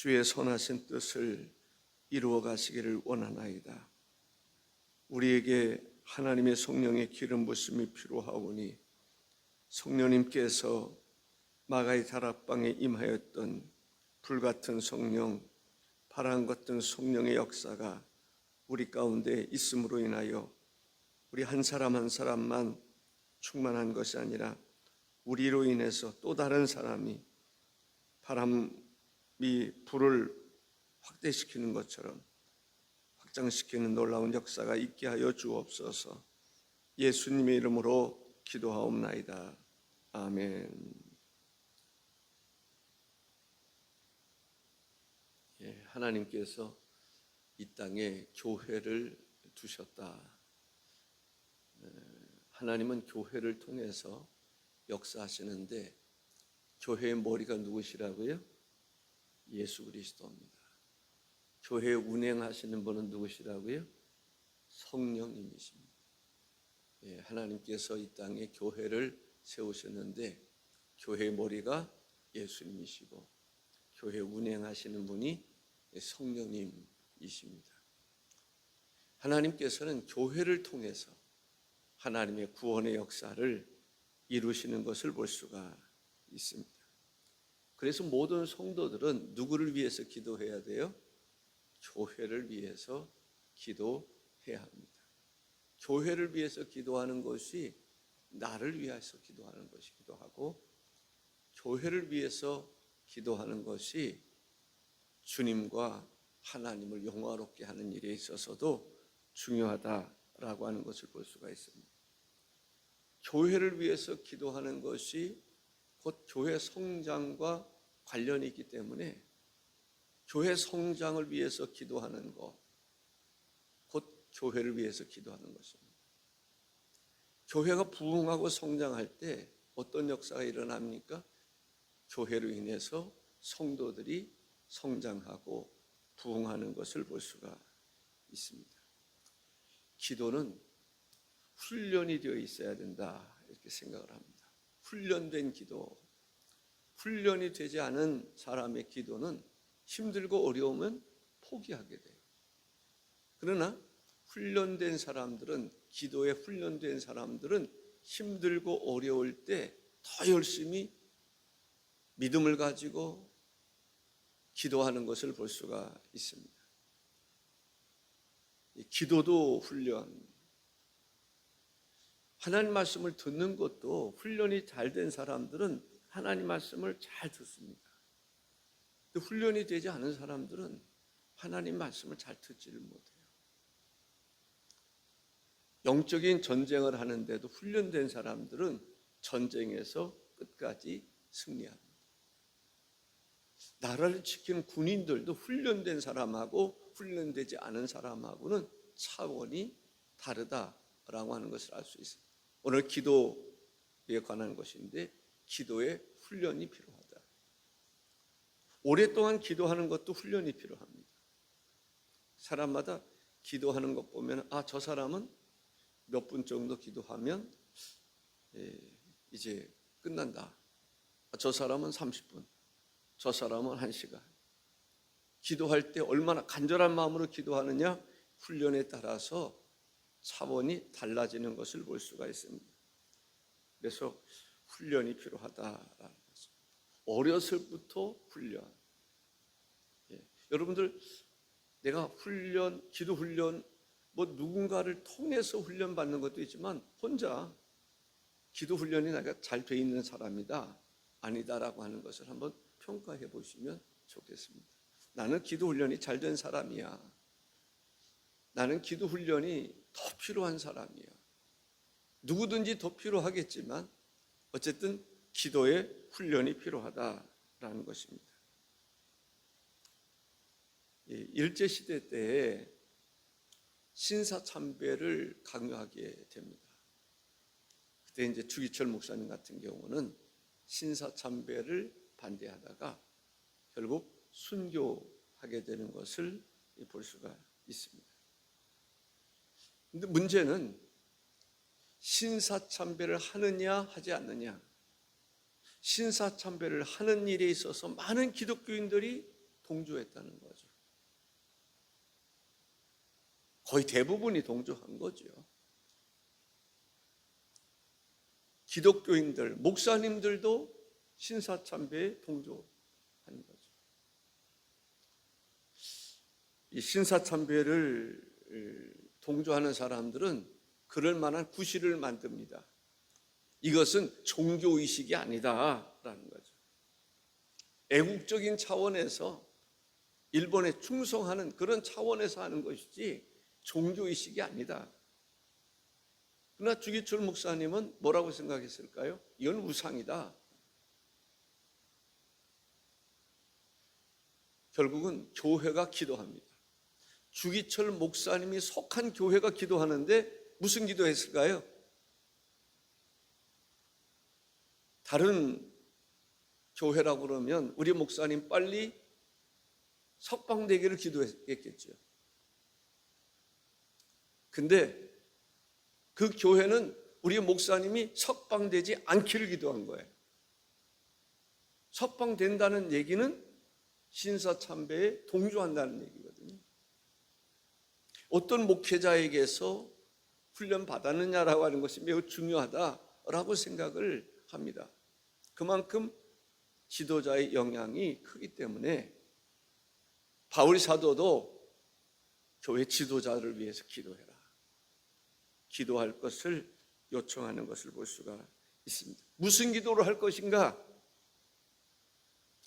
주의 선하신 뜻을 이루어 가시기를 원하나이다. 우리에게 하나님의 성령의 기름 부심이 필요하오니 성령님께서 마가의 다락방에 임하였던 불같은 성령, 바람 같은 성령의 역사가 우리 가운데 있음으로 인하여 우리 한 사람 한 사람만 충만한 것이 아니라 우리로 인해서 또 다른 사람이 바람이 불을 확대시키는 것처럼 확장시키는 놀라운 역사가 있게 하여 주옵소서. 예수님의 이름으로 기도하옵나이다. 아멘. 하나님께서 이 땅에 교회를 두셨다. 하나님은 교회를 통해서 역사하시는데 교회의 머리가 누구시라고요? 예수 그리스도입니다. 교회 운행하시는 분은 누구시라고요? 성령님이십니다. 하나님께서 이 땅에 교회를 세우셨는데 교회의 머리가 예수님이시고 교회 운행하시는 분이 성령님이십니다. 하나님께서는 교회를 통해서 하나님의 구원의 역사를 이루시는 것을 볼 수가 있습니다. 그래서 모든 성도들은 누구를 위해서 기도해야 돼요? 교회를 위해서 기도해야 합니다. 교회를 위해서 기도하는 것이 나를 위해서 기도하는 것이기도 하고 교회를 위해서 기도하는 것이 주님과 하나님을 영화롭게 하는 일에 있어서도 중요하다라고 하는 것을 볼 수가 있습니다. 교회를 위해서 기도하는 것이 곧 교회 성장과 관련이 있기 때문에 교회 성장을 위해서 기도하는 것, 곧 교회를 위해서 기도하는 것입니다. 교회가 부흥하고 성장할 때 어떤 역사가 일어납니까? 교회로 인해서 성도들이 성장하고 부흥하는 것을 볼 수가 있습니다. 기도는 훈련이 되어 있어야 된다 이렇게 생각을 합니다. 훈련된 기도, 훈련이 되지 않은 사람의 기도는 힘들고 어려우면 포기하게 돼요. 그러나 훈련된 사람들은, 기도에 훈련된 사람들은 힘들고 어려울 때 더 열심히 믿음을 가지고 기도하는 것을 볼 수가 있습니다. 기도도 훈련, 하나님 말씀을 듣는 것도 훈련이 잘 된 사람들은 하나님 말씀을 잘 듣습니다. 훈련이 되지 않은 사람들은 하나님 말씀을 잘 듣지를 못해요. 영적인 전쟁을 하는데도 훈련된 사람들은 전쟁에서 끝까지 승리합니다. 나라를 지키는 군인들도 훈련된 사람하고 훈련되지 않은 사람하고는 차원이 다르다라고 하는 것을 알 수 있습니다. 오늘 기도에 관한 것인데 기도에 훈련이 필요하다. 오랫동안 기도하는 것도 훈련이 필요합니다. 사람마다 기도하는 것 보면 저 사람은 몇 분 정도 기도하면 이제 끝난다. 저 사람은 30분, 저 사람은 1시간. 기도할 때 얼마나 간절한 마음으로 기도하느냐, 훈련에 따라서 차원이 달라지는 것을 볼 수가 있습니다. 그래서 훈련이 필요하다라는 것입니다. 어렸을부터 훈련. 여러분들, 내가 훈련, 기도 훈련, 누군가를 통해서 훈련 받는 것도 있지만 혼자 기도 훈련이 내가 잘 돼 있는 사람이다, 아니다라고 하는 것을 한번 평가해 보시면 좋겠습니다. 나는 기도 훈련이 잘 된 사람이야. 나는 기도 훈련이 더 필요한 사람이야. 누구든지 더 필요하겠지만 어쨌든 기도에 훈련이 필요하다라는 것입니다. 일제시대 때에 신사참배를 강요하게 됩니다. 그때 이제 주기철 목사님 같은 경우는 신사참배를 반대하다가 결국 순교하게 되는 것을 볼 수가 있습니다. 그런데 문제는 신사참배를 하느냐 하지 않느냐. 신사참배를 하는 일에 있어서 많은 기독교인들이 동조했다는 거죠. 거의 대부분이 동조한 거죠. 기독교인들, 목사님들도 신사참배에 동조한 거죠. 이 신사참배를 동조하는 사람들은 그럴 만한 구실을 만듭니다. 이것은 종교의식이 아니다라는 거죠. 애국적인 차원에서 일본에 충성하는 그런 차원에서 하는 것이지 종교의식이 아니다. 그러나 주기철 목사님은 뭐라고 생각했을까요? 이건 우상이다. 결국은 교회가 기도합니다. 주기철 목사님이 속한 교회가 기도하는데 무슨 기도했을까요? 다른 교회라고 그러면 우리 목사님 빨리 석방되기를 기도했겠죠. 근데 그 교회는 우리 목사님이 석방되지 않기를 기도한 거예요. 석방된다는 얘기는 신사참배에 동조한다는 얘기거든요. 어떤 목회자에게서 훈련받았느냐라고 하는 것이 매우 중요하다라고 생각을 합니다. 그만큼 지도자의 영향이 크기 때문에 바울 사도도 교회 지도자를 위해서 기도해라, 기도할 것을 요청하는 것을 볼 수가 있습니다. 무슨 기도를 할 것인가?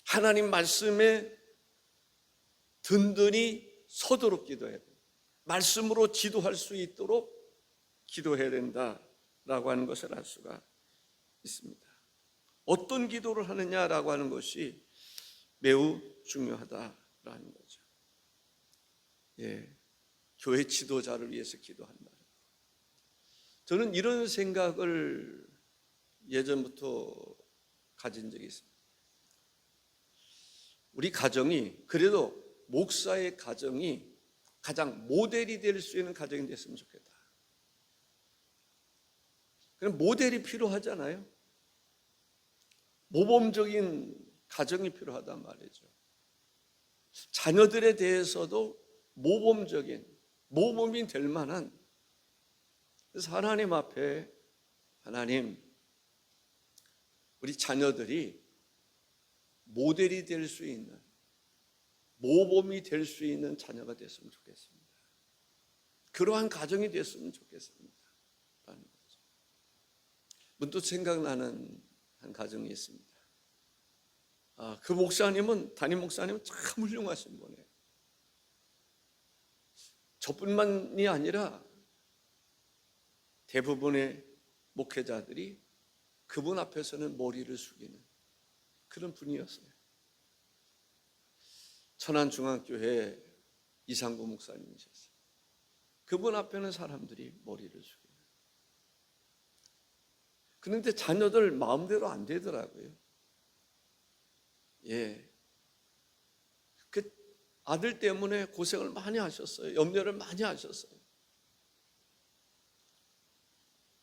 하나님 말씀에 든든히 서도록 기도해야 됩니다. 말씀으로 지도할 수 있도록 기도해야 된다라고 하는 것을 알 수가 있습니다. 어떤 기도를 하느냐라고 하는 것이 매우 중요하다라는 거죠. 교회 지도자를 위해서 기도한다. 저는 이런 생각을 예전부터 가진 적이 있습니다. 우리 가정이, 그래도 목사의 가정이 가장 모델이 될 수 있는 가정이 됐으면 좋겠다. 그럼 모델이 필요하잖아요. 모범적인 가정이 필요하단 말이죠. 자녀들에 대해서도 모범이 될 만한, 그래서 하나님 앞에, 하나님, 우리 자녀들이 모델이 될 수 있는, 모범이 될 수 있는 자녀가 됐으면 좋겠습니다. 그러한 가정이 됐으면 좋겠습니다. 라는 거죠. 문득 생각나는 한 가정이 있습니다. 그 목사님은, 담임 목사님은 참 훌륭하신 분이에요. 저뿐만이 아니라 대부분의 목회자들이 그분 앞에서는 머리를 숙이는 그런 분이었어요. 천안중앙교회 이상구 목사님이셨어요. 그분 앞에는 사람들이 머리를 숙이는. 그런데 자녀들 마음대로 안 되더라고요. 그 아들 때문에 고생을 많이 하셨어요. 염려를 많이 하셨어요.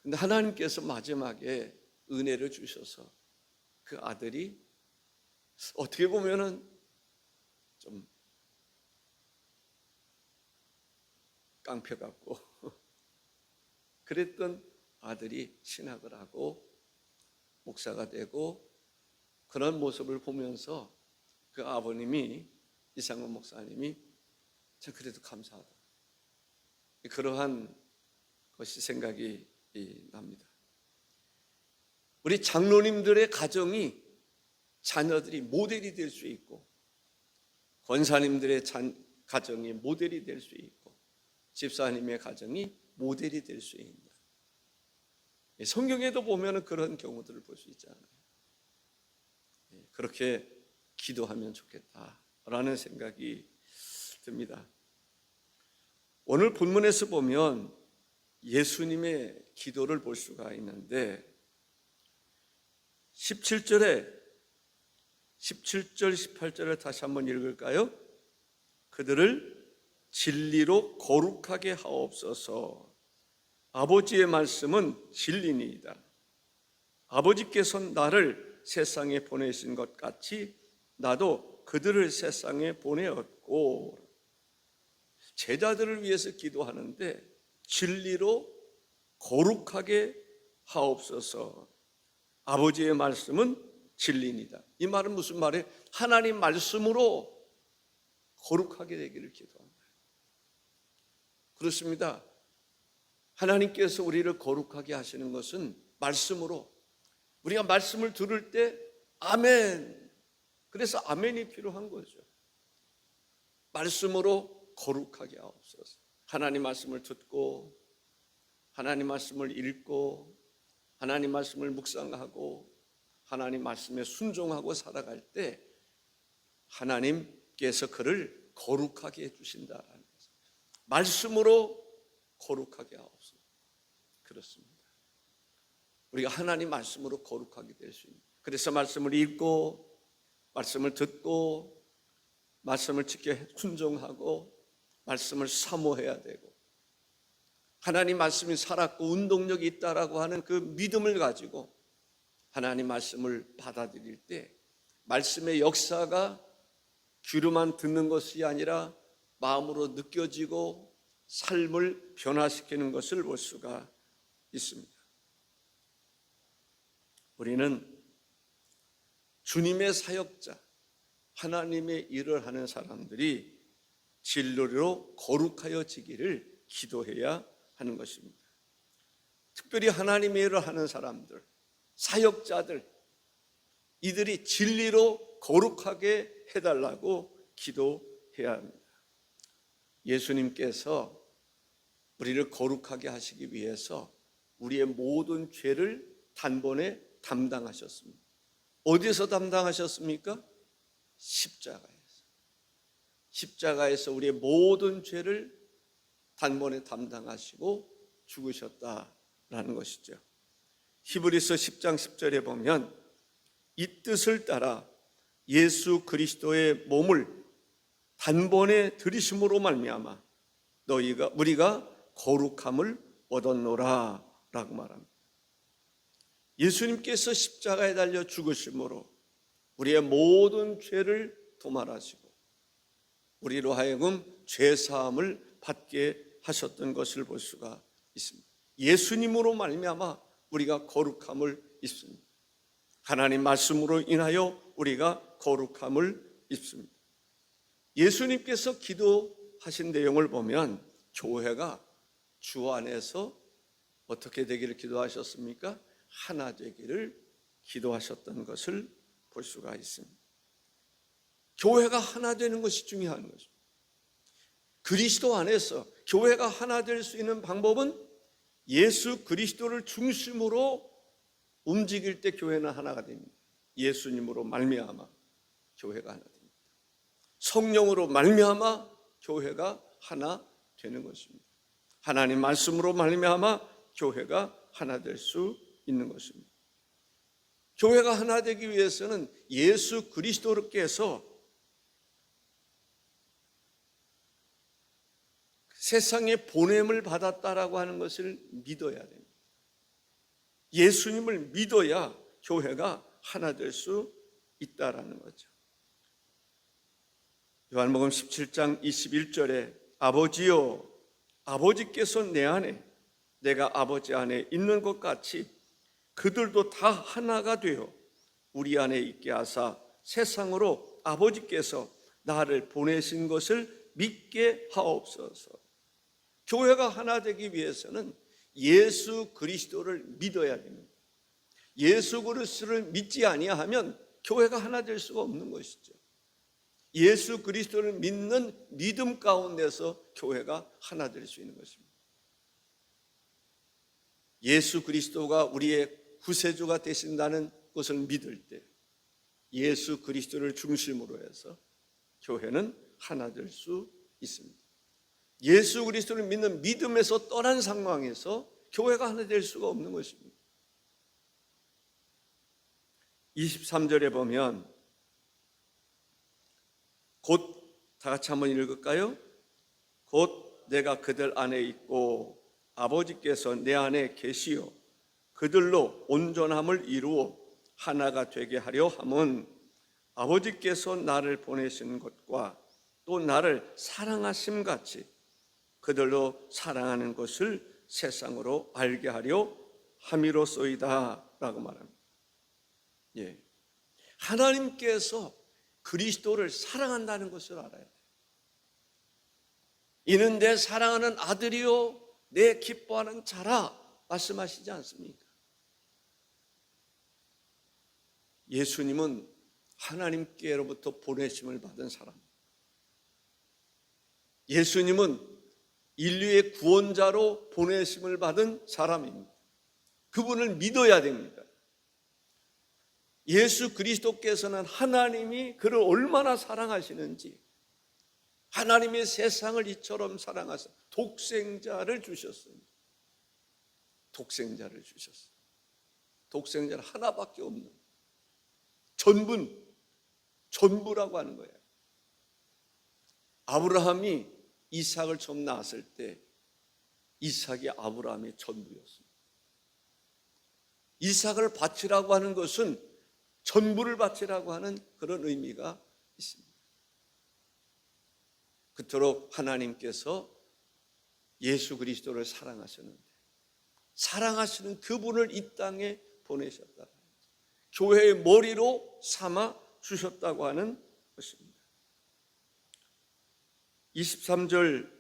근데 하나님께서 마지막에 은혜를 주셔서 그 아들이 어떻게 보면은 좀 깡패 같고 그랬던 아들이 신학을 하고 목사가 되고 그런 모습을 보면서 그 아버님이, 이상원 목사님이 참 그래도 감사하다. 그러한 것이 생각이 납니다. 우리 장로님들의 가정이, 자녀들이 모델이 될 수 있고, 권사님들의 가정이 모델이 될 수 있고, 집사님의 가정이 모델이 될 수 있는, 성경에도 보면 그런 경우들을 볼 수 있잖아요. 그렇게 기도하면 좋겠다라는 생각이 듭니다. 오늘 본문에서 보면 예수님의 기도를 볼 수가 있는데 17절, 18절을 다시 한번 읽을까요? 그들을 진리로 거룩하게 하옵소서. 아버지의 말씀은 진리니이다. 아버지께서 나를 세상에 보내신 것 같이 나도 그들을 세상에 보내었고, 제자들을 위해서 기도하는데 진리로 거룩하게 하옵소서. 아버지의 말씀은 진리입니다. 이 말은 무슨 말이에요? 하나님 말씀으로 거룩하게 되기를 기도합니다. 그렇습니다. 하나님께서 우리를 거룩하게 하시는 것은 말씀으로, 우리가 말씀을 들을 때 아멘, 그래서 아멘이 필요한 거죠. 말씀으로 거룩하게 하옵소서. 하나님 말씀을 듣고, 하나님 말씀을 읽고, 하나님 말씀을 묵상하고, 하나님 말씀에 순종하고 살아갈 때 하나님께서 그를 거룩하게 해주신다라는 거죠. 말씀으로 거룩하게 하옵소서. 그렇습니다. 우리가 하나님 말씀으로 거룩하게 될 수 있는, 그래서 말씀을 읽고, 말씀을 듣고, 말씀을 지켜 순종하고, 말씀을 사모해야 되고, 하나님 말씀이 살았고 운동력이 있다라고 하는 그 믿음을 가지고 하나님 말씀을 받아들일 때 말씀의 역사가 귀로만 듣는 것이 아니라 마음으로 느껴지고 삶을 변화시키는 것을 볼 수가 있습니다. 우리는 주님의 사역자, 하나님의 일을 하는 사람들이 진리로 거룩하여지기를 기도해야 하는 것입니다. 특별히 하나님의 일을 하는 사람들, 사역자들, 이들이 진리로 거룩하게 해달라고 기도해야 합니다. 예수님께서 우리를 거룩하게 하시기 위해서 우리의 모든 죄를 단번에 담당하셨습니다. 어디서 담당하셨습니까? 십자가에서. 십자가에서 우리의 모든 죄를 단번에 담당하시고 죽으셨다라는 것이죠. 히브리서 10장 10절에 보면 이 뜻을 따라 예수 그리스도의 몸을 단번에 들이심으로 말미암아 우리가 거룩함을 얻었노라 라고 말합니다. 예수님께서 십자가에 달려 죽으심으로 우리의 모든 죄를 도말하시고 우리로 하여금 죄사함을 받게 하셨던 것을 볼 수가 있습니다. 예수님으로 말미암아 우리가 거룩함을 입습니다. 하나님 말씀으로 인하여 우리가 거룩함을 입습니다. 예수님께서 기도하신 내용을 보면 교회가 주 안에서 어떻게 되기를 기도하셨습니까? 하나 되기를 기도하셨던 것을 볼 수가 있습니다. 교회가 하나 되는 것이 중요한 것입니다. 그리스도 안에서 교회가 하나 될 수 있는 방법은 예수 그리스도를 중심으로 움직일 때 교회는 하나가 됩니다. 예수님으로 말미암아 교회가 하나 됩니다. 성령으로 말미암아 교회가 하나 되는 것입니다. 하나님 말씀으로 말미암아 교회가 하나 될 수 있는 것입니다. 교회가 하나 되기 위해서는 예수 그리스도께서 세상에 보냄을 받았다라고 하는 것을 믿어야 됩니다. 예수님을 믿어야 교회가 하나 될 수 있다라는 거죠. 요한복음 17장 21절에 아버지여, 아버지께서 내 안에 내가 아버지 안에 있는 것 같이 그들도 다 하나가 되어 우리 안에 있게 하사 세상으로 아버지께서 나를 보내신 것을 믿게 하옵소서. 교회가 하나 되기 위해서는 예수 그리스도를 믿어야 됩니다. 예수 그리스도를 믿지 아니하면 교회가 하나 될 수가 없는 것이죠. 예수 그리스도를 믿는 믿음 가운데서 교회가 하나 될 수 있는 것입니다. 예수 그리스도가 우리의 구세주가 되신다는 것을 믿을 때 예수 그리스도를 중심으로 해서 교회는 하나 될 수 있습니다. 예수 그리스도를 믿는 믿음에서 떠난 상황에서 교회가 하나 될 수가 없는 것입니다. 23절에 보면 곧 다 같이 한번 읽을까요? 곧 내가 그들 안에 있고 아버지께서 내 안에 계시어 그들로 온전함을 이루어 하나가 되게 하려 함은 아버지께서 나를 보내신 것과 또 나를 사랑하심 같이 그들로 사랑하는 것을 세상으로 알게 하려 함이로소이다 라고 말합니다. 예. 하나님께서 그리스도를 사랑한다는 것을 알아야 돼요. 이는 내 사랑하는 아들이요 내 기뻐하는 자라 말씀하시지 않습니까? 예수님은 하나님께로부터 보내심을 받은 사람, 예수님은 인류의 구원자로 보내심을 받은 사람입니다. 그분을 믿어야 됩니다. 예수 그리스도께서는 하나님이 그를 얼마나 사랑하시는지, 하나님의 세상을 이처럼 사랑하사 독생자를 주셨어요. 독생자를 주셨어요. 독생자는 하나밖에 없는 전부라고 하는 거예요. 아브라함이 이삭을 처음 낳았을 때 이삭이 아브라함의 전부였습니다. 이삭을 바치라고 하는 것은 전부를 바치라고 하는 그런 의미가 있습니다. 그토록 하나님께서 예수 그리스도를 사랑하셨는데 사랑하시는 그분을 이 땅에 보내셨다. 교회의 머리로 삼아 주셨다고 하는 것입니다. 23절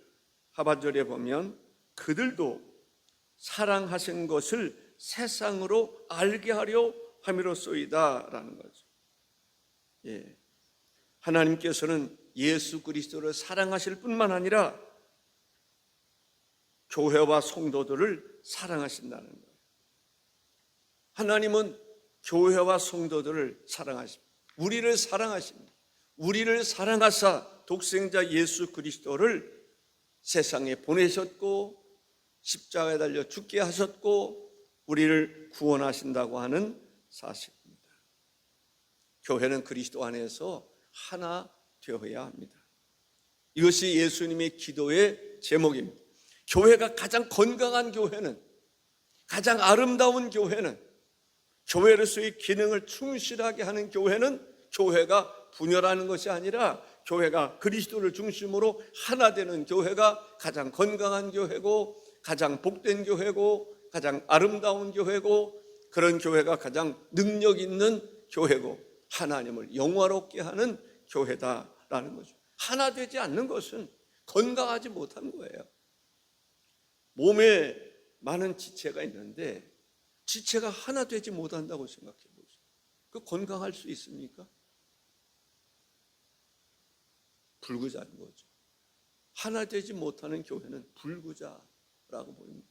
하반절에 보면 그들도 사랑하신 것을 세상으로 알게 하려 함이로소이다 라는 거죠. 예. 하나님께서는 예수 그리스도를 사랑하실 뿐만 아니라 교회와 성도들을 사랑하신다는 거예요. 하나님은 교회와 성도들을 사랑하십니다. 우리를 사랑하십니다. 우리를 사랑하사 독생자 예수 그리스도를 세상에 보내셨고 십자가에 달려 죽게 하셨고 우리를 구원하신다고 하는 사실입니다. 교회는 그리스도 안에서 하나 되어야 합니다. 이것이 예수님의 기도의 제목입니다. 교회가 가장 건강한 교회는, 가장 아름다운 교회는, 교회로서의 기능을 충실하게 하는 교회는 교회가 분열하는 것이 아니라 교회가 그리스도를 중심으로 하나 되는 교회가 가장 건강한 교회고 가장 복된 교회고 가장 아름다운 교회고 그런 교회가 가장 능력 있는 교회고 하나님을 영화롭게 하는 교회다라는 거죠. 하나 되지 않는 것은 건강하지 못한 거예요. 몸에 많은 지체가 있는데 지체가 하나 되지 못한다고 생각해 보세요. 그 건강할 수 있습니까? 불구자인 거죠. 하나 되지 못하는 교회는 불구자라고 보입니다.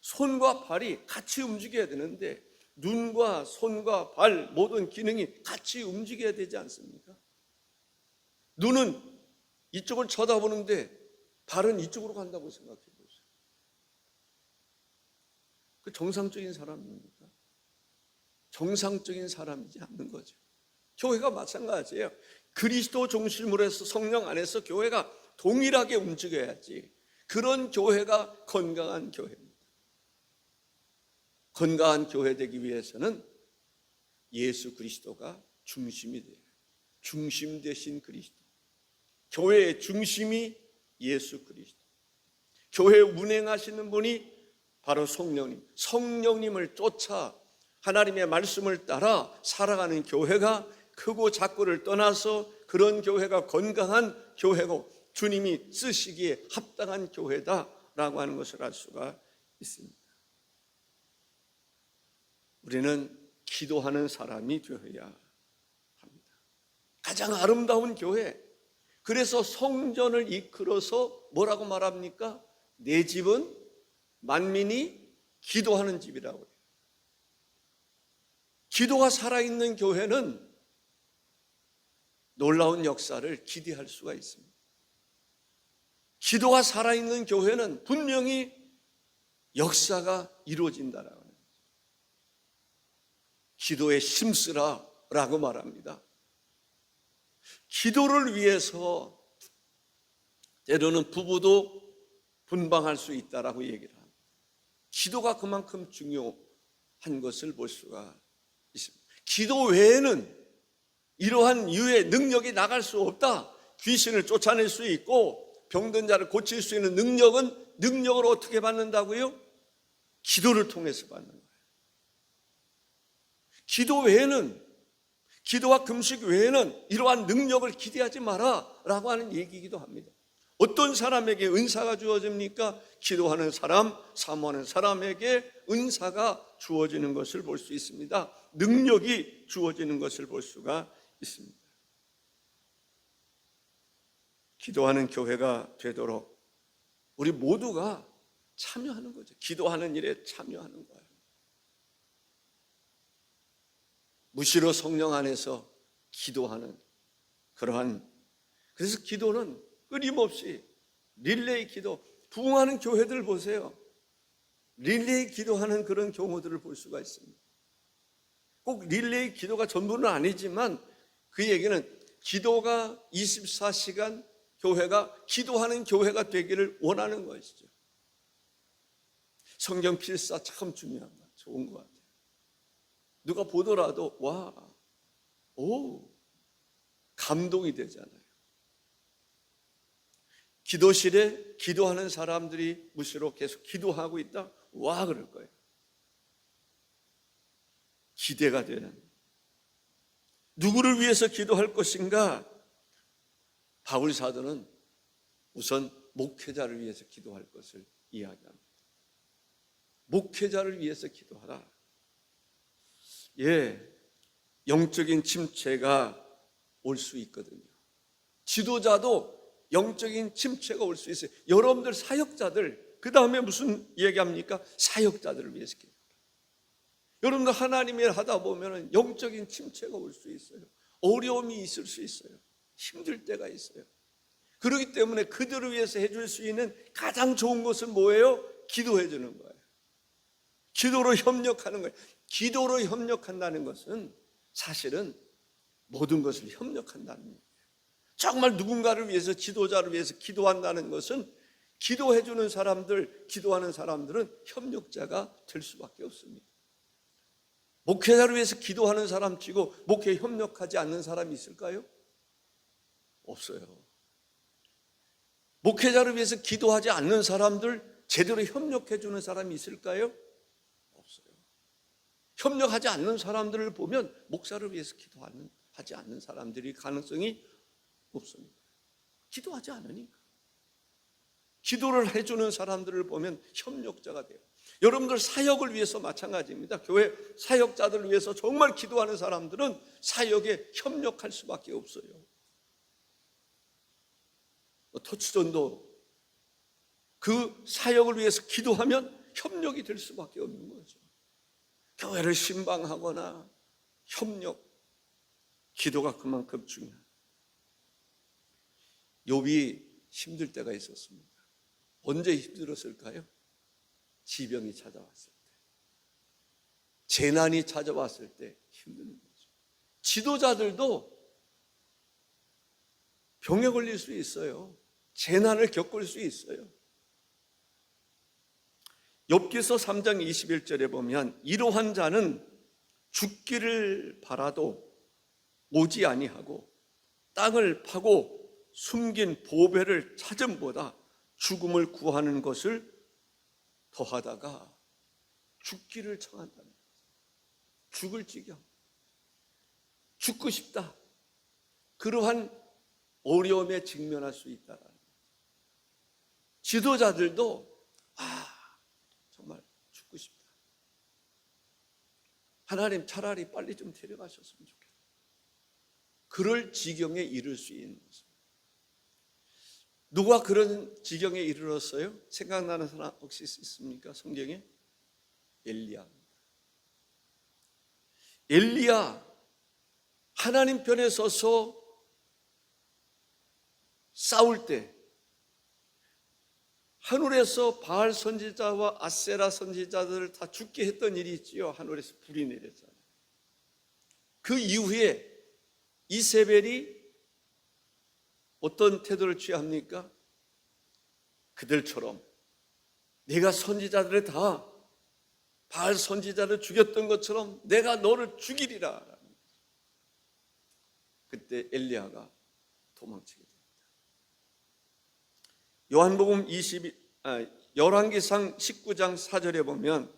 손과 발이 같이 움직여야 되는데 눈과 손과 발 모든 기능이 같이 움직여야 되지 않습니까? 눈은 이쪽을 쳐다보는데 발은 이쪽으로 간다고 생각해 보세요. 그 정상적인 사람입니까? 정상적인 사람이지 않는 거죠. 교회가 마찬가지예요. 그리스도 중심으로 해서 성령 안에서 교회가 동일하게 움직여야지. 그런 교회가 건강한 교회입니다. 건강한 교회 되기 위해서는 예수 그리스도가 중심이 돼요. 중심 되신 그리스도. 교회의 중심이 예수 그리스도. 교회에 운행하시는 분이 바로 성령님. 성령님을 쫓아 하나님의 말씀을 따라 살아가는 교회가 크고 작고를 떠나서 그런 교회가 건강한 교회고 주님이 쓰시기에 합당한 교회다라고 하는 것을 알 수가 있습니다. 우리는 기도하는 사람이 되어야 합니다. 가장 아름다운 교회. 그래서 성전을 이끌어서 뭐라고 말합니까? 내 집은 만민이 기도하는 집이라고 해요. 기도가 살아있는 교회는 놀라운 역사를 기대할 수가 있습니다. 기도가 살아있는 교회는 분명히 역사가 이루어진다라고 합니다. 기도에 힘쓰라라고 말합니다. 기도를 위해서 때로는 부부도 분방할 수 있다라고 얘기를 합니다. 기도가 그만큼 중요한 것을 볼 수가 있습니다. 기도 외에는 이러한 유의 능력이 나갈 수 없다. 귀신을 쫓아낼 수 있고 병든 자를 고칠 수 있는 능력을 어떻게 받는다고요? 기도를 통해서 받는 거예요. 기도 외에는, 기도와 금식 외에는 이러한 능력을 기대하지 마라 라고 하는 얘기이기도 합니다. 어떤 사람에게 은사가 주어집니까? 기도하는 사람, 사모하는 사람에게 은사가 주어지는 것을 볼 수 있습니다. 능력이 주어지는 것을 볼 수가 있습니다. 기도하는 교회가 되도록 우리 모두가 참여하는 거죠. 기도하는 일에 참여하는 거예요. 무시로 성령 안에서 기도하는 그러한, 그래서 기도는 끊임없이 릴레이 기도, 부흥하는 교회들 보세요. 릴레이 기도하는 그런 경우들을 볼 수가 있습니다. 꼭 릴레이 기도가 전부는 아니지만 그 얘기는 기도가 24시간 교회가 기도하는 교회가 되기를 원하는 것이죠. 성경 필사 참 중요한 것, 좋은 것 같아요. 누가 보더라도 감동이 되잖아요. 기도실에 기도하는 사람들이 무시로 계속 기도하고 있다? 그럴 거예요. 기대가 되는. 누구를 위해서 기도할 것인가? 바울 사도는 우선 목회자를 위해서 기도할 것을 이야기합니다. 목회자를 위해서 기도하라. 영적인 침체가 올 수 있거든요. 지도자도 영적인 침체가 올 수 있어요. 여러분들 사역자들, 그 다음에 무슨 얘기합니까? 사역자들을 위해서 기도하라. 여러분들 하나님의 일 하다 보면 영적인 침체가 올 수 있어요. 어려움이 있을 수 있어요. 힘들 때가 있어요. 그렇기 때문에 그들을 위해서 해줄 수 있는 가장 좋은 것은 뭐예요? 기도해 주는 거예요. 기도로 협력하는 거예요. 기도로 협력한다는 것은 사실은 모든 것을 협력한다는 거예요. 정말 누군가를 위해서, 지도자를 위해서 기도한다는 것은 기도해 주는 사람들, 기도하는 사람들은 협력자가 될 수밖에 없습니다. 목회자를 위해서 기도하는 사람 치고 목회에 협력하지 않는 사람이 있을까요? 없어요. 목회자를 위해서 기도하지 않는 사람들, 제대로 협력해 주는 사람이 있을까요? 없어요. 협력하지 않는 사람들을 보면 목사를 위해서 기도하지 않는 사람들이 가능성이 없습니다. 기도하지 않으니까. 기도를 해주는 사람들을 보면 협력자가 돼요. 여러분들 사역을 위해서 마찬가지입니다. 교회 사역자들을 위해서 정말 기도하는 사람들은 사역에 협력할 수밖에 없어요. 터치전도 그 사역을 위해서 기도하면 협력이 될 수밖에 없는 거죠. 교회를 신방하거나 협력, 기도가 그만큼 중요해요. 욥이 힘들 때가 있었습니다. 언제 힘들었을까요? 지병이 찾아왔을 때, 재난이 찾아왔을 때 힘든 거죠. 지도자들도 병에 걸릴 수 있어요. 재난을 겪을 수 있어요. 욥기서 3장 21절에 보면 이러한 자는 죽기를 바라도 오지 아니하고 땅을 파고 숨긴 보배를 찾음보다 죽음을 구하는 것을 더하다가 죽기를 청한다는 거예요. 죽을 지경, 죽고 싶다. 그러한 어려움에 직면할 수 있다라는 거예요. 지도자들도 정말 죽고 싶다. 하나님 차라리 빨리 좀 데려가셨으면 좋겠다. 그럴 지경에 이를 수 있는 것입니다. 누가 그런 지경에 이르렀어요? 생각나는 사람 혹시 있습니까? 성경에? 엘리야입니다. 엘리야, 하나님 편에 서서 싸울 때 하늘에서 바알 선지자와 아세라 선지자들을 다 죽게 했던 일이 있지요. 하늘에서 불이 내렸잖아요. 그 이후에 이세벨이 어떤 태도를 취합니까? 그들처럼 내가 선지자들을 다 바알 선지자를 죽였던 것처럼 내가 너를 죽이리라. 그때 엘리야가 도망치게 됩니다. 요한복음 열왕기상 19장 4절에 보면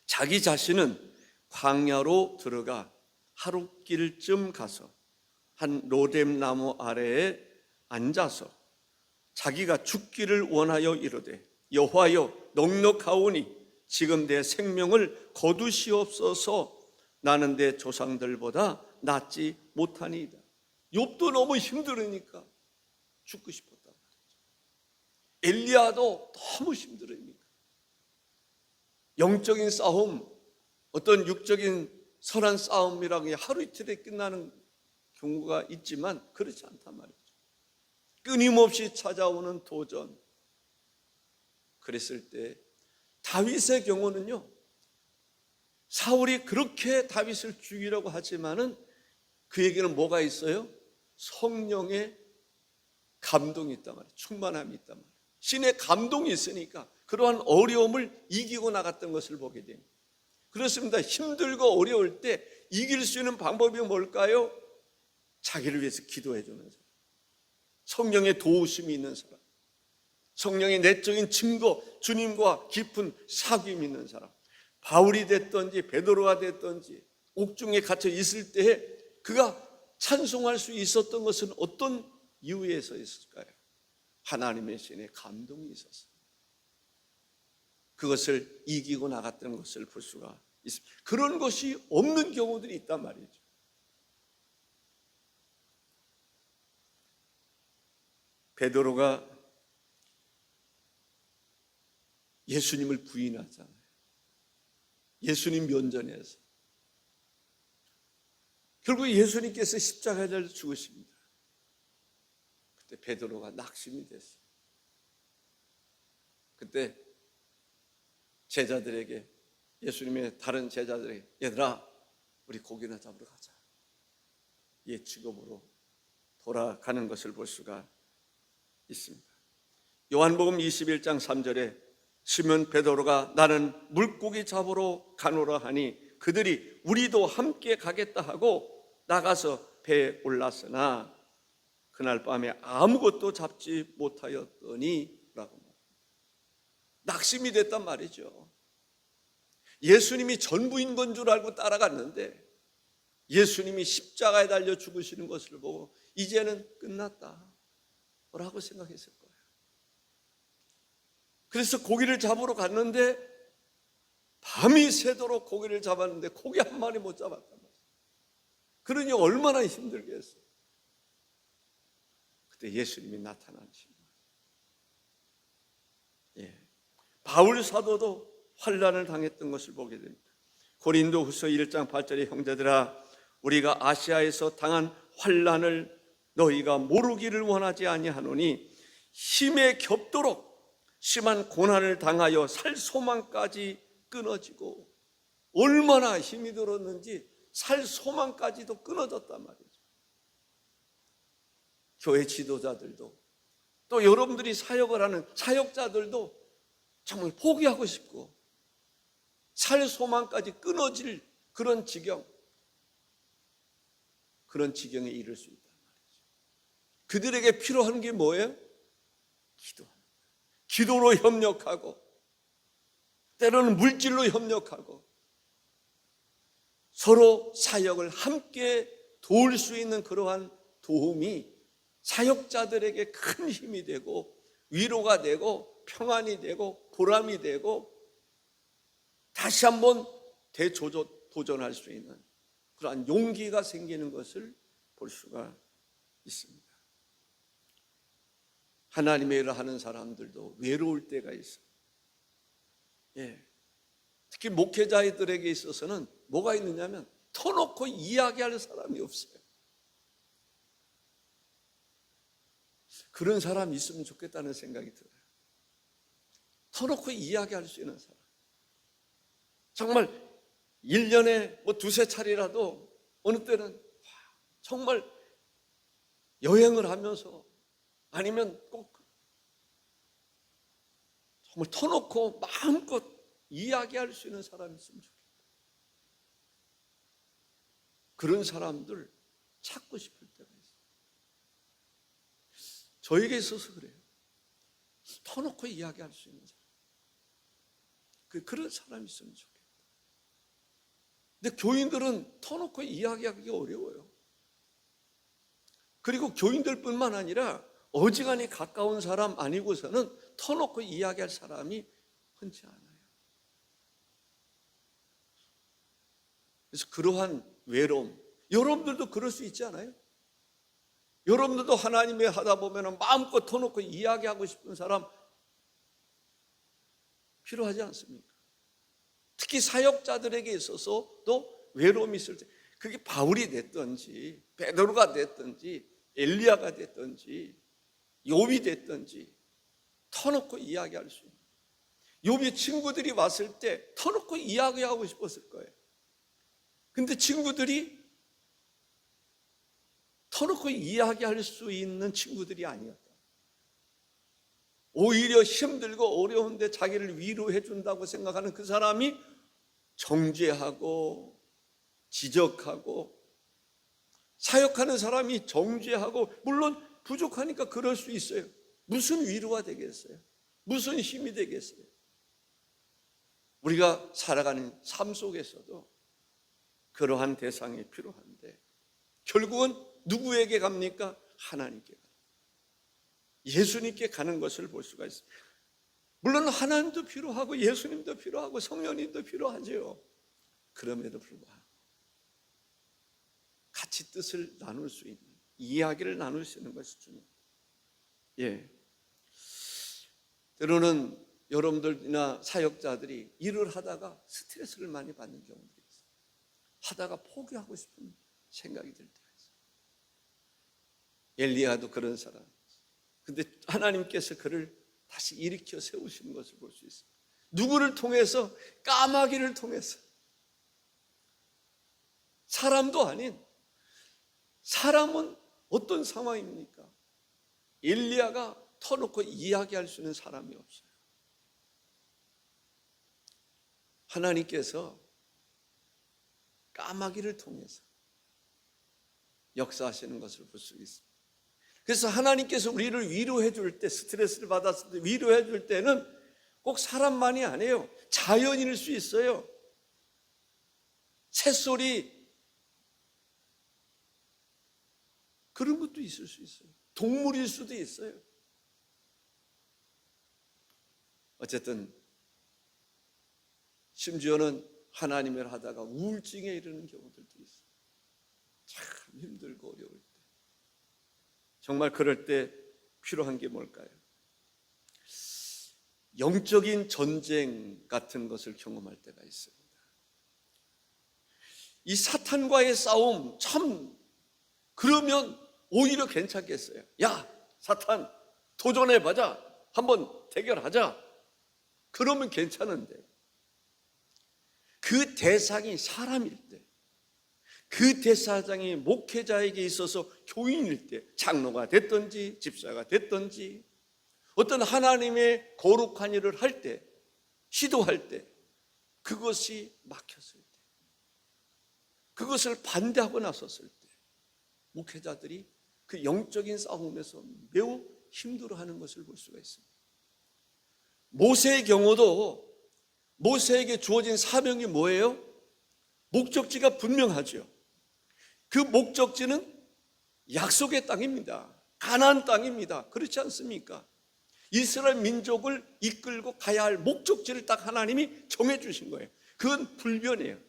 자기 자신은 광야로 들어가 하룻길쯤 가서 한 로뎀 나무 아래에 앉아서 자기가 죽기를 원하여 이르되 여호와여 넉넉하오니 지금 내 생명을 거두시옵소서. 나는 내 조상들보다 낫지 못하니이다. 욥도 너무 힘들으니까 죽고 싶었단 말이죠. 엘리야도 너무 힘들으니까. 영적인 싸움, 어떤 육적인 선한 싸움이라고 하루 이틀에 끝나는 경우가 있지만 그렇지 않단 말이죠. 끊임없이 찾아오는 도전. 그랬을 때 다윗의 경우는요, 사울이 그렇게 다윗을 죽이려고 하지만은 그에게는 뭐가 있어요? 성령의 감동이 있단 말이에요. 충만함이 있단 말이에요. 신의 감동이 있으니까 그러한 어려움을 이기고 나갔던 것을 보게 됩니다. 그렇습니다. 힘들고 어려울 때 이길 수 있는 방법이 뭘까요? 자기를 위해서 기도해 주는 사람, 성령의 도우심이 있는 사람, 성령의 내적인 증거, 주님과 깊은 사귐이 있는 사람. 바울이 됐든지 베드로가 됐든지 옥중에 갇혀 있을 때에 그가 찬송할 수 있었던 것은 어떤 이유에서 있을까요? 하나님의 신의 감동이 있었어요. 그것을 이기고 나갔던 것을 볼 수가 있습니다. 그런 것이 없는 경우들이 있단 말이죠. 베드로가 예수님을 부인하잖아요. 예수님 면전에서 결국 예수님께서 십자가에 달려 죽으십니다. 그때 베드로가 낙심이 됐어요. 그때 제자들에게, 예수님의 다른 제자들에게, 얘들아 우리 고기나 잡으러 가자, 옛 직업으로 돌아가는 것을 볼 수가 있습니다. 요한복음 21장 3절에 시몬 베드로가 나는 물고기 잡으러 가노라 하니 그들이 우리도 함께 가겠다 하고 나가서 배에 올랐으나 그날 밤에 아무것도 잡지 못하였더니 라고 말합니다. 낙심이 됐단 말이죠. 예수님이 전부인 건 줄 알고 따라갔는데 예수님이 십자가에 달려 죽으시는 것을 보고 이제는 끝났다 라고 생각했을 거예요. 그래서 고기를 잡으러 갔는데 밤이 새도록 고기를 잡았는데 고기 한 마리 못 잡았단 말이에요. 그러니 얼마나 힘들겠어요. 그때 예수님이 나타나신 거예요. 바울 사도도 환난을 당했던 것을 보게 됩니다. 고린도후서 1장 8절에 형제들아 우리가 아시아에서 당한 환난을 너희가 모르기를 원하지 아니하노니 힘에 겹도록 심한 고난을 당하여 살 소망까지 끊어지고, 얼마나 힘이 들었는지 살 소망까지도 끊어졌단 말이죠. 교회 지도자들도 또 여러분들이 사역을 하는 사역자들도 정말 포기하고 싶고 살 소망까지 끊어질 그런 지경에 이를 수 있단 말이죠. 그들에게 필요한 게 뭐예요? 기도로 협력하고 때로는 물질로 협력하고 서로 사역을 함께 도울 수 있는 그러한 도움이 사역자들에게 큰 힘이 되고 위로가 되고 평안이 되고 보람이 되고 다시 한번 대도전할 수 있는 그러한 용기가 생기는 것을 볼 수가 있습니다. 하나님의 일을 하는 사람들도 외로울 때가 있어요. 특히 목회자들에게 있어서는 뭐가 있느냐면 터놓고 이야기할 사람이 없어요. 그런 사람이 있으면 좋겠다는 생각이 들어요. 터놓고 이야기할 수 있는 사람. 정말 1년에 두세 차례라도 어느 때는 정말 여행을 하면서 아니면 꼭 정말 터놓고 마음껏 이야기할 수 있는 사람이 있으면 좋겠다. 그런 사람들 찾고 싶을 때가 있어요. 저에게 있어서 그래요. 터놓고 이야기할 수 있는 사람, 그런 사람이 있으면 좋겠다. 근데 교인들은 터놓고 이야기하기 어려워요. 그리고 교인들뿐만 아니라 어지간히 가까운 사람 아니고서는 터놓고 이야기할 사람이 흔치 않아요. 그래서 그러한 외로움, 여러분들도 그럴 수 있지 않아요? 여러분들도 하나님의 하다 보면 마음껏 터놓고 이야기하고 싶은 사람 필요하지 않습니까? 특히 사역자들에게 있어서도 외로움이 있을 때, 그게 바울이 됐든지 베드로가 됐든지 엘리야가 됐든지 욥이 됐든지 터놓고 이야기할 수 있는, 욥이 친구들이 왔을 때 터놓고 이야기하고 싶었을 거예요. 근데 친구들이 터놓고 이야기할 수 있는 친구들이 아니었다. 오히려 힘들고 어려운데 자기를 위로해 준다고 생각하는 그 사람이 정죄하고 지적하고, 사역하는 사람이 정죄하고, 물론 부족하니까 그럴 수 있어요. 무슨 위로가 되겠어요? 무슨 힘이 되겠어요? 우리가 살아가는 삶 속에서도 그러한 대상이 필요한데 결국은 누구에게 갑니까? 하나님께 가요. 예수님께 가는 것을 볼 수가 있습니다. 물론 하나님도 필요하고 예수님도 필요하고 성령님도 필요하죠. 그럼에도 불구하고 같이 뜻을 나눌 수 있는, 이야기를 나눌 수 있는 것이 중요해요. 때로는 여러분들이나 사역자들이 일을 하다가 스트레스를 많이 받는 경우들이 있어요. 하다가 포기하고 싶은 생각이 들 때가 있어요. 엘리야도 그런 사람. 근데 하나님께서 그를 다시 일으켜 세우시는 것을 볼 수 있습니다. 누구를 통해서? 까마귀를 통해서. 사람도 아닌, 사람은 어떤 상황입니까? 엘리야가 터놓고 이야기할 수 있는 사람이 없어요. 하나님께서 까마귀를 통해서 역사하시는 것을 볼 수 있습니다. 그래서 하나님께서 우리를 위로해 줄 때, 스트레스를 받았을 때 위로해 줄 때는 꼭 사람만이 아니에요. 자연인일 수 있어요. 새소리, 그런 것도 있을 수 있어요. 동물일 수도 있어요. 어쨌든 심지어는 하나님을 하다가 우울증에 이르는 경우들도 있어요. 참 힘들고 어려울 때. 정말 그럴 때 필요한 게 뭘까요? 영적인 전쟁 같은 것을 경험할 때가 있습니다. 이 사탄과의 싸움, 참 그러면 오히려 괜찮겠어요. 야, 사탄 도전해보자, 한번 대결하자, 그러면 괜찮은데 그 대상이 사람일 때, 그 대상이 목회자에게 있어서 교인일 때, 장로가 됐든지 집사가 됐든지 어떤 하나님의 거룩한 일을 할 때, 시도할 때, 그것이 막혔을 때, 그것을 반대하고 나섰을 때 목회자들이 그 영적인 싸움에서 매우 힘들어하는 것을 볼 수가 있습니다. 모세의 경우도 모세에게 주어진 사명이 뭐예요? 목적지가 분명하죠. 그 목적지는 약속의 땅입니다. 가나안 땅입니다. 그렇지 않습니까? 이스라엘 민족을 이끌고 가야 할 목적지를 딱 하나님이 정해 주신 거예요. 그건 불변이에요.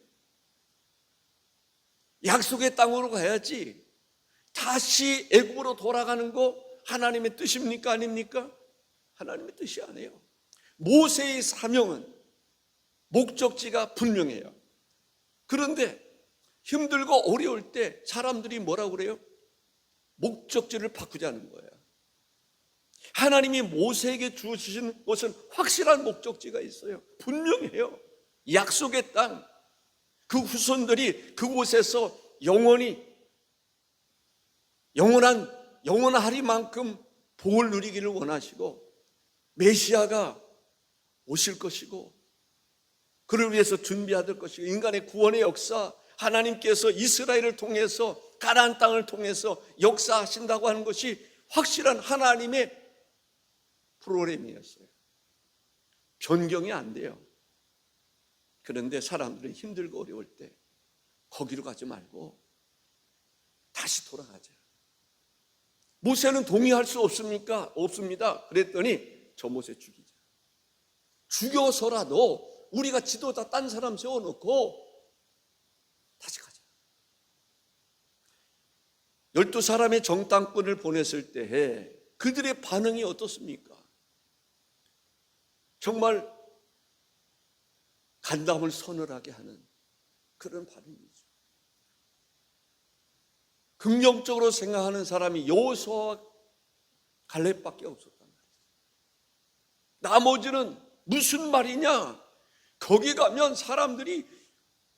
약속의 땅으로 가야지 다시 애굽으로 돌아가는 거 하나님의 뜻입니까? 아닙니까? 하나님의 뜻이 아니에요. 모세의 사명은 목적지가 분명해요. 그런데 힘들고 어려울 때 사람들이 뭐라고 그래요? 목적지를 바꾸자는 거예요. 하나님이 모세에게 주신 것은 확실한 목적지가 있어요. 분명해요. 약속의 땅, 그 후손들이 그곳에서 영원하리만큼 복을 누리기를 원하시고, 메시아가 오실 것이고, 그를 위해서 준비해야 될 것이고, 인간의 구원의 역사, 하나님께서 이스라엘을 통해서 가나안 땅을 통해서 역사하신다고 하는 것이 확실한 하나님의 프로그램이었어요. 변경이 안 돼요. 그런데 사람들은 힘들고 어려울 때 거기로 가지 말고 다시 돌아가자. 모세는 동의할 수 없습니까? 없습니다. 그랬더니 저 모세 죽이자. 죽여서라도 우리가 지도자 딴 사람 세워놓고 다시 가자. 12사람의 정탐꾼을 보냈을 때에 그들의 반응이 어떻습니까? 정말 간담을 서늘하게 하는 그런 반응이죠. 긍정적으로 생각하는 사람이 여호수아와 갈렙밖에 없었단 말이죠. 나머지는 무슨 말이냐? 거기 가면 사람들이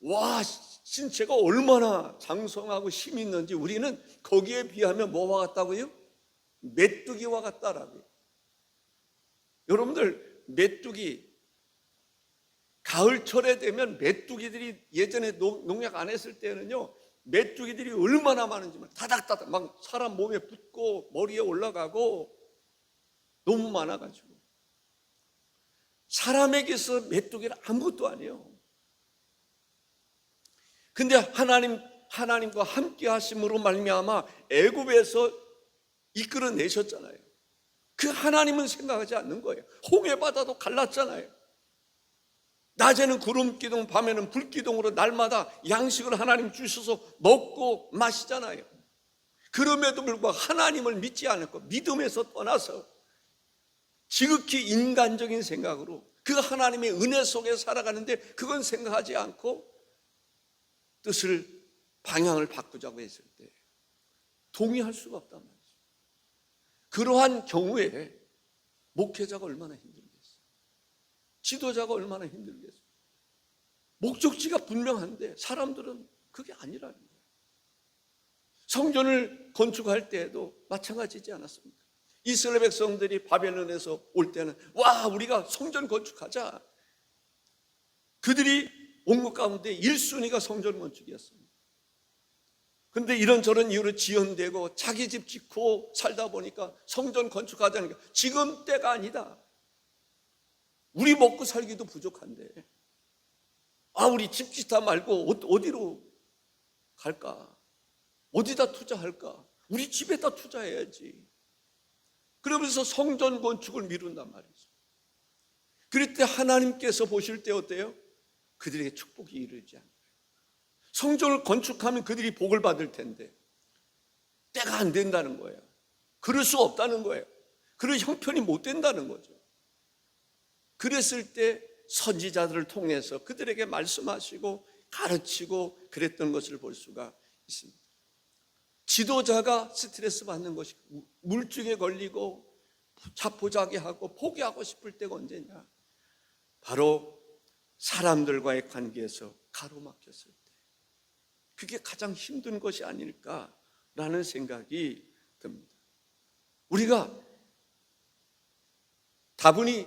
와, 신체가 얼마나 장성하고 힘이 있는지 우리는 거기에 비하면 뭐와 같다고요? 메뚜기와 같다라고요. 여러분들 메뚜기 가을철에 되면 메뚜기들이 예전에 농약 안 했을 때는요, 메뚜기들이 얼마나 많은지 다닥다닥 막 사람 몸에 붙고 머리에 올라가고 너무 많아가지고 사람에게서 메뚜기는 아무것도 아니에요. 근데 하나님과 함께 하심으로 말미암아 애굽에서 이끌어내셨잖아요. 그 하나님은 생각하지 않는 거예요. 홍해바다도 갈랐잖아요. 낮에는 구름기둥, 밤에는 불기둥으로 날마다 양식을 하나님 주셔서 먹고 마시잖아요. 그럼에도 불구하고 하나님을 믿지 않고 믿음에서 떠나서 지극히 인간적인 생각으로 그 하나님의 은혜 속에 살아가는데 그건 생각하지 않고 뜻을, 방향을 바꾸자고 했을 때 동의할 수가 없단 말이죠. 그러한 경우에 목회자가 얼마나 힘들겠어요. 지도자가 얼마나 힘들겠어요. 목적지가 분명한데 사람들은 그게 아니라는 거예요. 성전을 건축할 때에도 마찬가지지 않았습니까? 이스라엘 백성들이 바벨론에서 올 때는 와, 우리가 성전 건축하자. 그들이 온 것 가운데 1순위가 성전 건축이었습니다. 그런데 이런저런 이유로 지연되고 자기 집 짓고 살다 보니까 성전 건축하자니까 지금 때가 아니다. 우리 먹고 살기도 부족한데 우리 집 짓다 말고 어디로 갈까? 어디다 투자할까? 우리 집에다 투자해야지. 그러면서 성전 건축을 미룬단 말이죠. 그럴 때 하나님께서 보실 때 어때요? 그들에게 축복이 이르지 않아요. 성전을 건축하면 그들이 복을 받을 텐데 때가 안 된다는 거예요. 그럴 수 없다는 거예요. 그런 형편이 못 된다는 거죠. 그랬을 때 선지자들을 통해서 그들에게 말씀하시고 가르치고 그랬던 것을 볼 수가 있습니다. 지도자가 스트레스 받는 것이 물증에 걸리고 자포자기하고 포기하고 싶을 때가 언제냐? 바로 사람들과의 관계에서 가로막혔을 때, 그게 가장 힘든 것이 아닐까라는 생각이 듭니다. 우리가 다분히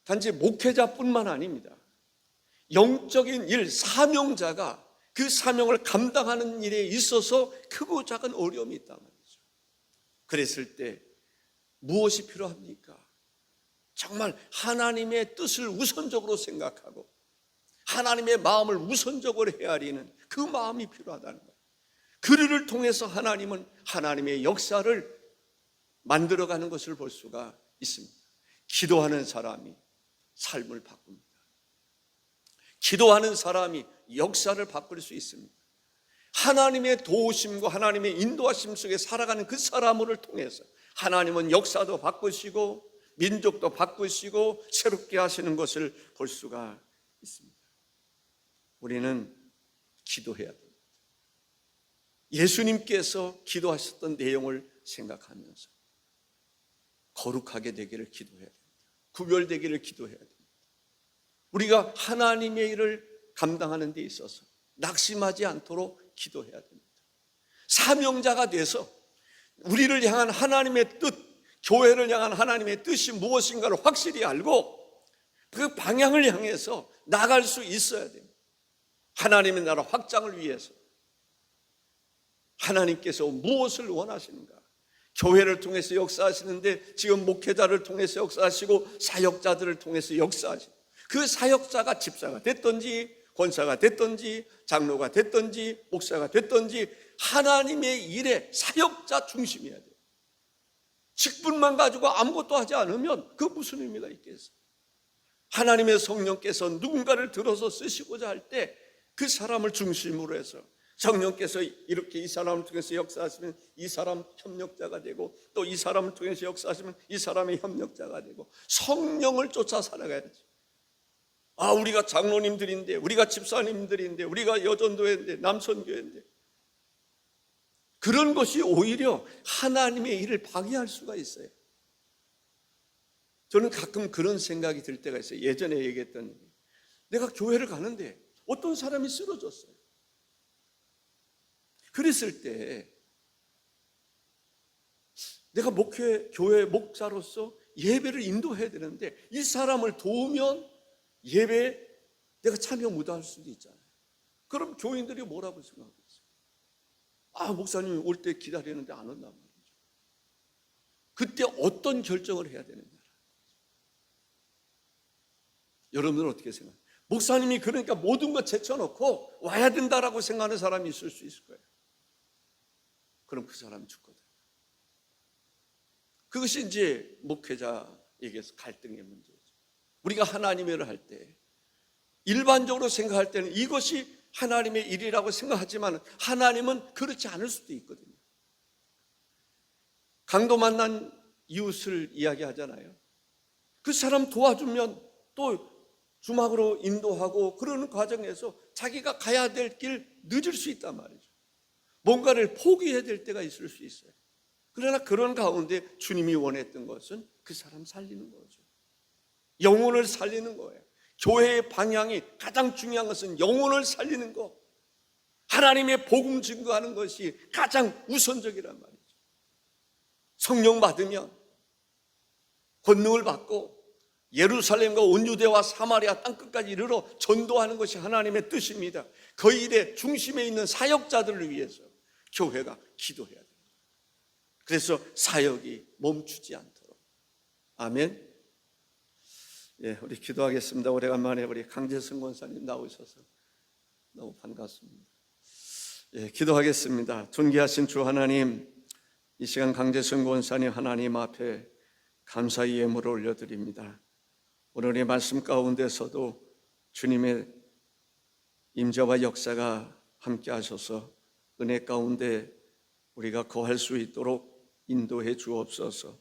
단지 목회자뿐만 아닙니다. 영적인 일, 사명자가 그 사명을 감당하는 일에 있어서 크고 작은 어려움이 있단 말이죠. 그랬을 때 무엇이 필요합니까? 정말 하나님의 뜻을 우선적으로 생각하고 하나님의 마음을 우선적으로 헤아리는 그 마음이 필요하다는 거예요. 그를 통해서 하나님은 하나님의 역사를 만들어가는 것을 볼 수가 있습니다. 기도하는 사람이 삶을 바꿉니다. 기도하는 사람이 역사를 바꿀 수 있습니다. 하나님의 도우심과 하나님의 인도하심 속에 살아가는 그 사람을 통해서 하나님은 역사도 바꾸시고 민족도 바꾸시고 새롭게 하시는 것을 볼 수가 있습니다. 우리는 기도해야 됩니다. 예수님께서 기도하셨던 내용을 생각하면서 거룩하게 되기를 기도해야 됩니다. 구별되기를 기도해야 됩니다. 우리가 하나님의 일을 감당하는 데 있어서 낙심하지 않도록 기도해야 됩니다. 사명자가 돼서 우리를 향한 하나님의 뜻, 교회를 향한 하나님의 뜻이 무엇인가를 확실히 알고 그 방향을 향해서 나갈 수 있어야 됩니다. 하나님의 나라 확장을 위해서 하나님께서 무엇을 원하시는가? 교회를 통해서 역사하시는데 지금 목회자를 통해서 역사하시고 사역자들을 통해서 역사하시고, 그 사역자가 집사가 됐든지 권사가 됐든지 장로가 됐든지 목사가 됐든지 하나님의 일에 사역자 중심이어야 돼요. 직분만 가지고 아무것도 하지 않으면 그 무슨 의미가 있겠어요? 하나님의 성령께서 누군가를 들어서 쓰시고자 할 때 그 사람을 중심으로 해서 성령께서 이렇게 이 사람을 통해서 역사하시면 이 사람 협력자가 되고, 또 이 사람을 통해서 역사하시면 이 사람의 협력자가 되고, 성령을 쫓아 살아가야지. 우리가 장로님들인데, 우리가 집사님들인데, 우리가 여전도회인데, 남선교회인데, 그런 것이 오히려 하나님의 일을 방해할 수가 있어요. 저는 가끔 그런 생각이 들 때가 있어요. 예전에 얘기했던, 내가 교회를 가는데 어떤 사람이 쓰러졌어요. 그랬을 때 내가 교회 목사로서 예배를 인도해야 되는데 이 사람을 도우면 예배에 내가 참여 못할 수도 있잖아요. 그럼 교인들이 뭐라고 생각하겠어요? 목사님이 올 때 기다리는데 안 온단 말이죠. 그때 어떤 결정을 해야 되느냐? 여러분들은 어떻게 생각해요? 목사님이 그러니까 모든 것 제쳐놓고 와야 된다라고 생각하는 사람이 있을 수 있을 거예요. 그럼 그 사람이 죽거든요. 그것이 이제 목회자에게서 갈등의 문제죠. 우리가 하나님의 일을 할 때 일반적으로 생각할 때는 이것이 하나님의 일이라고 생각하지만 하나님은 그렇지 않을 수도 있거든요. 강도 만난 이웃을 이야기하잖아요. 그 사람 도와주면 또 주막으로 인도하고 그러는 과정에서 자기가 가야 될 길 늦을 수 있단 말이죠. 뭔가를 포기해야 될 때가 있을 수 있어요. 그러나 그런 가운데 주님이 원했던 것은 그 사람 살리는 거죠. 영혼을 살리는 거예요. 교회의 방향이 가장 중요한 것은 영혼을 살리는 것, 하나님의 복음 증거하는 것이 가장 우선적이란 말이죠. 성령 받으면, 권능을 받고 예루살렘과 온 유대와 사마리아 땅끝까지 이르러 전도하는 것이 하나님의 뜻입니다. 그 일의 중심에 있는 사역자들을 위해서 교회가 기도해야 됩니다. 그래서 사역이 멈추지 않도록. 아멘. 우리 기도하겠습니다. 오래간만에 우리 강재승 권사님 나오셔서 너무 반갑습니다. 기도하겠습니다. 존귀하신 주 하나님, 이 시간 강재승 권사님 하나님 앞에 감사의 예물을 올려드립니다. 오늘의 말씀 가운데서도 주님의 임재와 역사가 함께 하셔서 은혜 가운데 우리가 거할 수 있도록 인도해 주옵소서.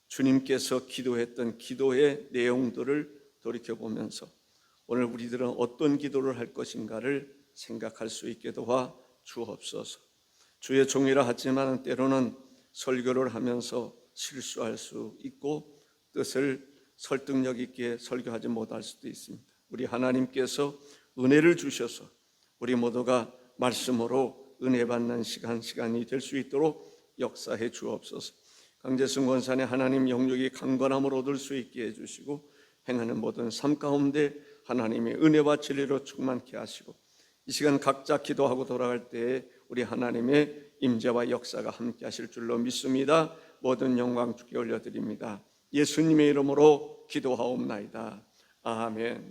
주님께서 기도했던 기도의 내용들을 돌이켜보면서 오늘 우리들은 어떤 기도를 할 것인가를 생각할 수 있게 도와 주옵소서. 주의 종이라 하지만 때로는 설교를 하면서 실수할 수 있고 뜻을 설득력 있게 설교하지 못할 수도 있습니다. 우리 하나님께서 은혜를 주셔서 우리 모두가 말씀으로 은혜 받는 시간이 될 수 있도록 역사해 주옵소서. 강재승 권사님 하나님 영역이 강건함을 얻을 수 있게 해주시고 행하는 모든 삶 가운데 하나님의 은혜와 진리로 충만케 하시고 이 시간 각자 기도하고 돌아갈 때에 우리 하나님의 임재와 역사가 함께 하실 줄로 믿습니다. 모든 영광 주께 올려드립니다. 예수님의 이름으로 기도하옵나이다. 아멘.